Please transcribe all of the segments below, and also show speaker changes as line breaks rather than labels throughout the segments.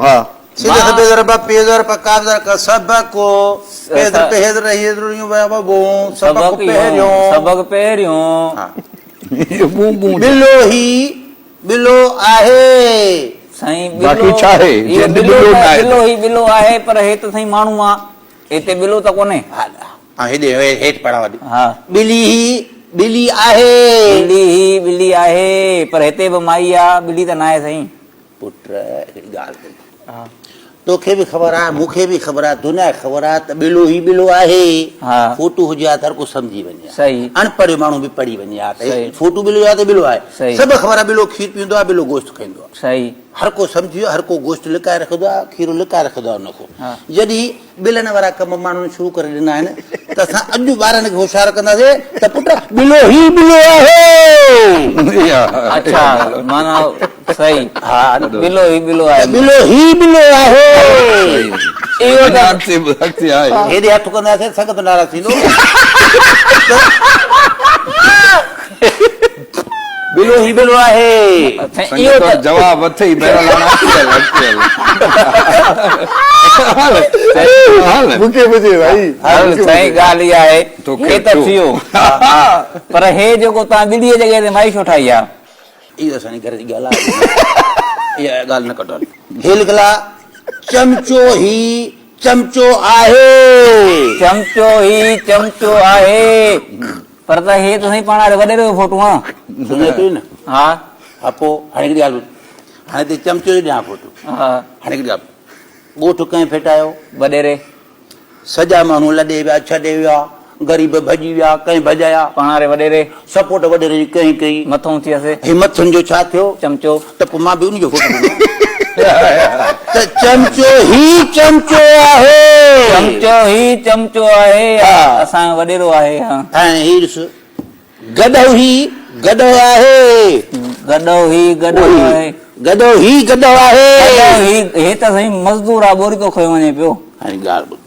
हाँ
सीधे पेदर पेदर पकादर का सबको पेदर पेदर हेदरियो बाबू सबको पहरियो
सबक पहिरियों
बिलो आहे
साईं
बाक़ी छा आहे?
इहो
जंहिं
बिलो
बिलो न आहे।
बिलो ही बिलो आहे पर हे त साईं माण्हू आहे हिते बिलो त कोन्हे।
हां हेॾे हेठि पढ़ा वॾी
हा
बिली आहे
बिली आहे पर हिते बि माई आहे बिली त न आहे साईं।
पुट हिकिड़ी ॻाल्हि कई तोखे बि ख़बर आहे मूंखे बि ख़बर आहे दुनिया खे ख़बर आहे त बिलो ही बिलो आहे।
हा
फोटू हुजे हा त हर को सम्झी वञे
सही
अनपढ़ माण्हू बि पढ़ी वञे हा
सही।
त फोटू बिलो आहे त बिलो आहे
सही।
सभु ख़बर आहे बिलो खीर पीअंदो आहे बिलो गोश्त खाईंदो आहे
सही
हर को सम्झी वियो हर को गोश्त लिकाए रखंदो आहे खीरो लिकाए रखंदो आहे उनखो
हा।
जॾहिं बिलनि वारा कम माण्हुनि शुरू करे ॾिना आहिनि त असां अॼु ॿारनि खे होशियार कंदासीं त पुट बिलो ही बिलो आहे।
अच्छा माना सही
हा
बिलो ही बिलो आहे
बिलो ही बिलो आहे
इहो त
हेॾे हथ कंदासीं संगत नाराज़ थींदो बिलो ही बिलो आहे
इहो त
जवाब अथई मूंखे ॿुधे भाई
सही ॻाल्हि इहा आहे
तोखे
हे त थियो पर हे जेको तव्हां ॿिलीअ जॻह ते माई छो ठाही आहे?
इहो असांजी घर जी ॻाल्हि आहे इहा ॻाल्हि न कढो हे लिखल आहे चमचो आहे
चमचो आहे पर त हे त साईं पाण वॾे जो फोटू आहे
सुञे थी न
हा
हा पोइ हाणे हिकिड़ी ॻाल्हि हाणे त चमचो ई ॾियां फोटू
हा
हाणे हिकिड़ी ॻाल्हि ॻोठ कंहिं फेटायो
वॾेरे
सॼा माण्हू लॾे विया छॾे विया ग़रीब भॼी विया कंहिं भॼाया
पाण वॾेरे
सपोर्ट वॾेरे जी कहीं कई
मथो थियसि
हिमथुनि जो छा थियो
चमचो
त पोइ मां बि उनजो फोटो ॾिनो त चमचो आहे
चमचो आहे
हा।
असांजो वॾेरो आहे हा
ऐं हीउ ॾिस गॾो आहे गॾो आहे
हे त साईं मज़दूर आहे बोरी थो खयो वञे पियो।
हाणे ॻाल्हि ॿुध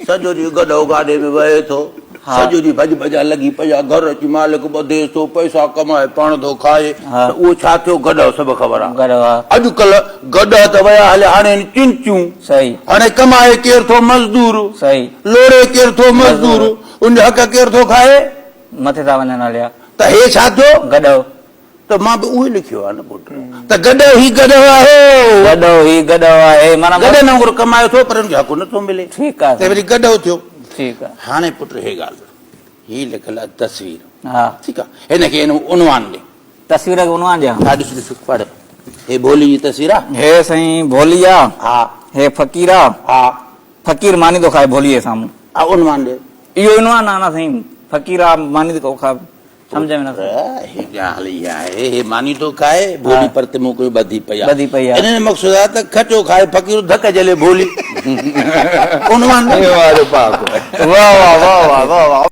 सॼो ॾींहुं गॾो गाॾे में वहे थो सॼो ॾींहुं भॼ भॼा लॻी पिया घर अची मालिक ॿधे थो पैसा कमाए पाण थो खाए
हा।
त उहो छा थियो गॾो सभु ख़बर आहे
गॾो आहे
अॼुकल्ह गॾ त विया हले हाणे चिंचियूं
सही
हाणे कमाए केरु थो मज़दूर
सही
लोड़े केरु थो मज़दूर उन हक़ केरु थो खाए
मथे था वञनि हलिया
त हे छा थियो
गॾो
त मां बि उहो लिखियो आहे न पुट त गॾो आहे
माना
गॾ वांगुरु कमाए थो पर हुनखे हक़ नथो मिले
ठीकु आहे
त वरी गॾो थियो
ठीकु आहे
हाणे पुट हे ॻाल्हि हीअ लिखियल आहे तस्वीर
हा
ठीकु आहे हिनखे उनवान ॾे
तस्वीर खे उनवान ॾियां
हा ॾिस पढ़ हे भोली जी तस्वीर आहे
हे साईं भोली आहे
हा
हे फ़क़ीर आहे
हा
फ़क़ीर मानी थो खाए भोलीअ जे साम्हूं
हा उनवान ॾे
इहो इनवान आहे न साईं फ़क़ीर आहे मानी थो खाए सम्झ में न
हे ॻाल्हि इहा आहे हे मानी थो खाए भोली परते मोकिलियो ॿधी पई आहे इन जो मक़सदु आहे त खटो खाए फ़क़ीर धक जले भोली उनवान
वाह वाह वाह वाह